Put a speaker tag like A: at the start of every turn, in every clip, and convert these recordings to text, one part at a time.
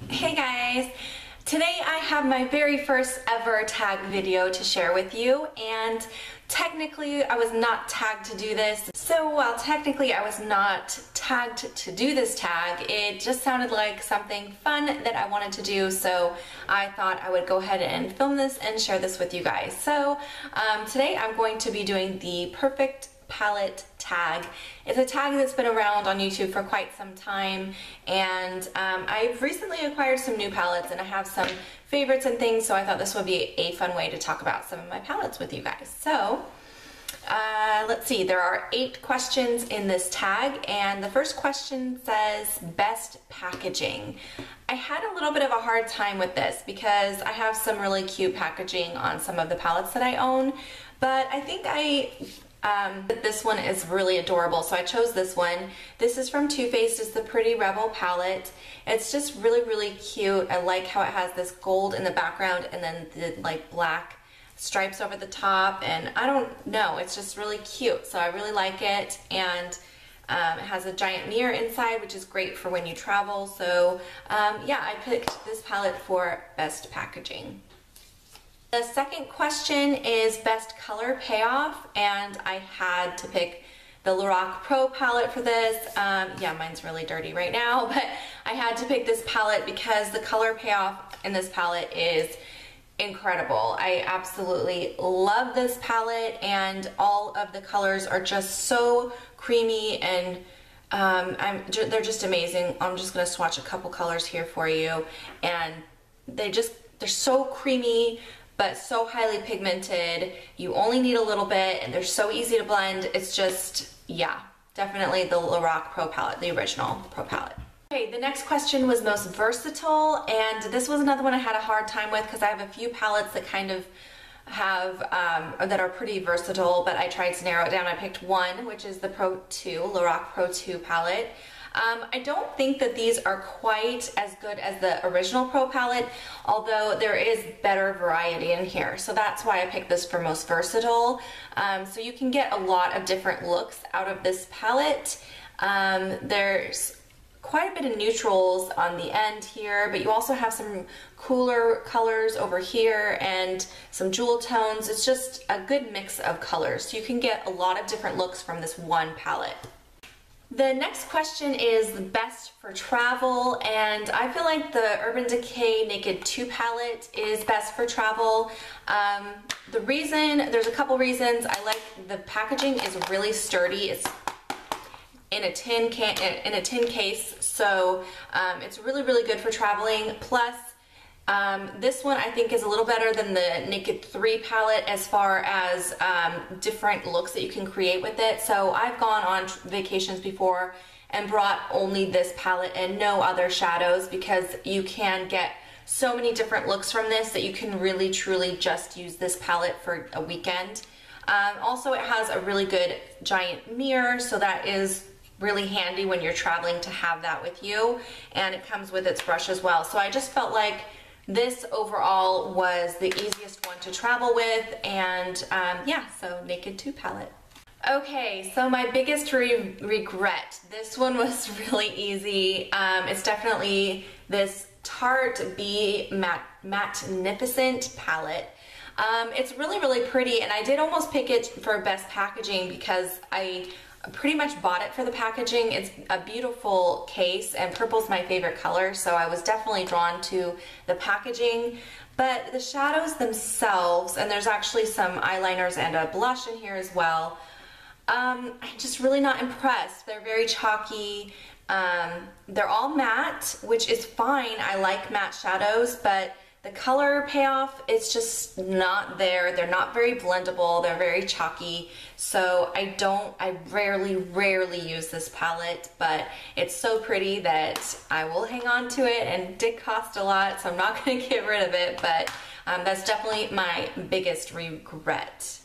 A: Hey guys! Today I have my very first ever tag video to share with you, and technically I was not tagged to do this. So while technically I was not tagged to do this tag, it just sounded like something fun that I wanted to do, so I thought I would go ahead and film this and share this with you guys. So today I'm going to be doing the perfect palette tag. It's a tag that's been around on YouTube for quite some time, and I've recently acquired some new palettes and I have some favorites and things, so I thought this would be a fun way to talk about some of my palettes with you guys. So let's see, there are 8 questions in this tag, and the first question says best packaging. I had a little bit of a hard time with this because I have some really cute packaging on some of the palettes that I own, but I think this one is really adorable, so I chose this one. This is from Too Faced. It's the Pretty Rebel palette. It's just really cute. I like how it has this gold in the background and then the like black stripes over the top, and I don't know, it's just really cute, so I really like it. And it has a giant mirror inside, which is great for when you travel. So yeah, I picked this palette for best packaging. The second question is best color payoff, and I had to pick the Lorac Pro palette for this. Yeah, mine's really dirty right now, but I had to pick this palette because the color payoff in this palette is incredible. I absolutely love this palette, and all of the colors are just so creamy, and they're just amazing. I'm just going to swatch a couple colors here for you, and they're so creamy but so highly pigmented. You only need a little bit, and they're so easy to blend. It's just, yeah, definitely the Lorac Pro palette, the original Pro palette. Okay, the next question was most versatile, and this was another one I had a hard time with because I have a few palettes that kind of have, that are pretty versatile, but I tried to narrow it down. I picked one, which is the Pro 2, Lorac Pro 2 palette. I don't think that these are quite as good as the original Pro palette, although there is better variety in here. So that's why I picked this for most versatile. So you can get a lot of different looks out of this palette. There's quite a bit of neutrals on the end here, but you also have some cooler colors over here and some jewel tones. It's just a good mix of colors. So you can get a lot of different looks from this one palette. The next question is the best for travel, and I feel like the Urban Decay Naked 2 palette is best for travel. There's a couple reasons. I like the packaging is really sturdy. It's in a tin case, so it's really good for traveling. Plus, this one I think is a little better than the Naked 3 palette as far as different looks that you can create with it. So I've gone on vacations before and brought only this palette and no other shadows, because you can get so many different looks from this that you can really truly just use this palette for a weekend. Also, it has a really good giant mirror, so that is really handy when you're traveling to have that with you, and it comes with its brush as well. So I just felt like this overall was the easiest one to travel with, and yeah, so Naked 2 palette. Okay, so my biggest regret, this one was really easy. It's definitely this Tarte Be Magnificent palette. It's really pretty, and I did almost pick it for best packaging because I pretty much bought it for the packaging. It's a beautiful case, and purple's my favorite color, so I was definitely drawn to the packaging. But the shadows themselves, and there's actually some eyeliners and a blush in here as well, I'm just really not impressed. They're very chalky. They're all matte, which is fine. I like matte shadows, but the color payoff, it's just not there. They're not very blendable. They're very chalky. So I rarely use this palette, but it's so pretty that I will hang on to it, and it did cost a lot, so I'm not going to get rid of it, but that's definitely my biggest regret.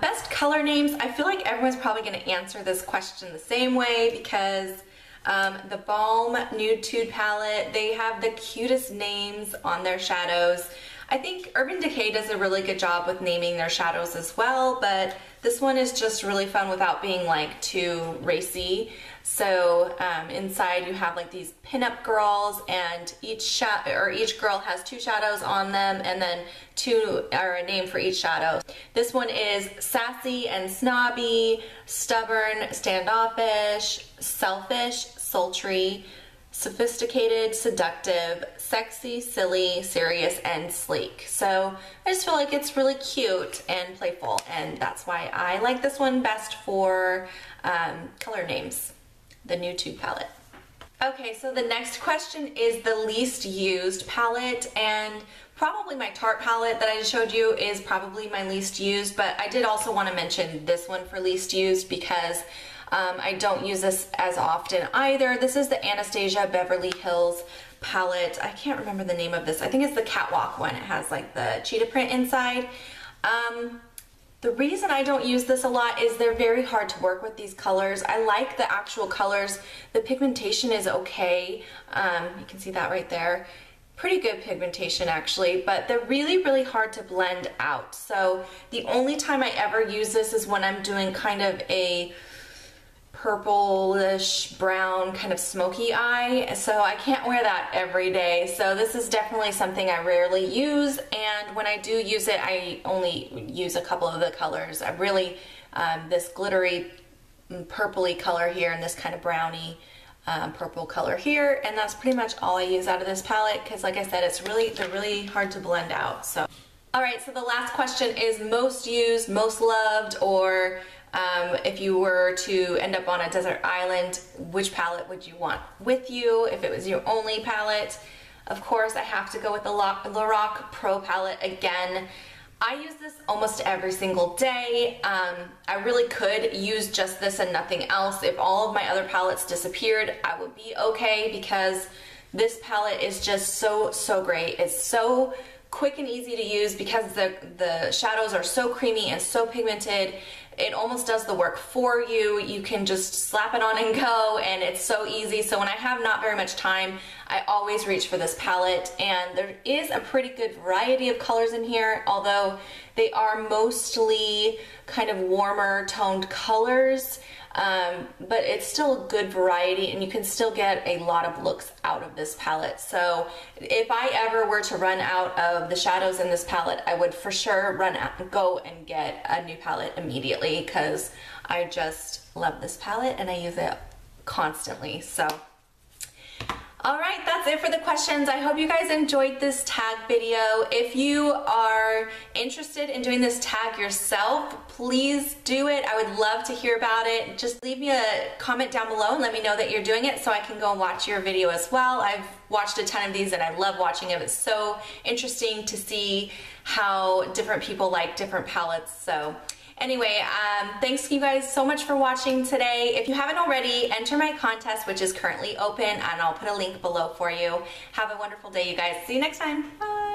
A: Best color names, I feel like everyone's probably going to answer this question the same way, because the Balm Nude Tude palette, they have the cutest names on their shadows. I think Urban Decay does a really good job with naming their shadows as well, but this one is just really fun without being like too racy. So inside you have like these pinup girls, and each girl has 2 shadows on them, and then 2 are a name for each shadow. This one is sassy and snobby, stubborn, standoffish, selfish, sultry, sophisticated, seductive, sexy, silly, serious, and sleek. So I just feel like it's really cute and playful, and that's why I like this one best for color names, the new tube palette. Okay, so the next question is the least used palette, and probably my Tarte palette that I just showed you is probably my least used, but I did also want to mention this one for least used because I don't use this as often either. This is the Anastasia Beverly Hills palette. I can't remember the name of this. I think it's the Catwalk one. It has like the cheetah print inside. The reason I don't use this a lot is they're very hard to work with, these colors. I like the actual colors. The pigmentation is okay. You can see that right there. Pretty good pigmentation actually, but they're really, really hard to blend out. So the only time I ever use this is when I'm doing kind of a purplish brown kind of smoky eye, so I can't wear that every day. So this is definitely something I rarely use, and when I do use it, I only use a couple of the colors. I really, this glittery purpley color here and this kind of browny purple color here, and that's pretty much all I use out of this palette because, like I said, they're really hard to blend out. So, all right, so the last question is most used, most loved, or if you were to end up on a desert island, which palette would you want with you if it was your only palette? Of course, I have to go with the Lorac Pro palette again. I use this almost every single day. I really could use just this and nothing else. If all of my other palettes disappeared, I would be okay because this palette is just so great. It's so quick and easy to use because the shadows are so creamy and so pigmented. It almost does the work for you. You can just slap it on and go, and it's so easy. So when I have not very much time, I always reach for this palette, and there is a pretty good variety of colors in here, although they are mostly kind of warmer toned colors. But it's still a good variety, and you can still get a lot of looks out of this palette. So if I ever were to run out of the shadows in this palette, I would for sure go and get a new palette immediately because I just love this palette and I use it constantly. So all right, that's it for the questions. I hope you guys enjoyed this tag video. If you are interested in doing this tag yourself, please do it. I would love to hear about it. Just leave me a comment down below and let me know that you're doing it so I can go and watch your video as well. I've watched a ton of these and I love watching them. It's so interesting to see how different people like different palettes. So anyway, thanks you guys so much for watching today. If you haven't already, enter my contest, which is currently open, and I'll put a link below for you. Have a wonderful day, you guys. See you next time. Bye.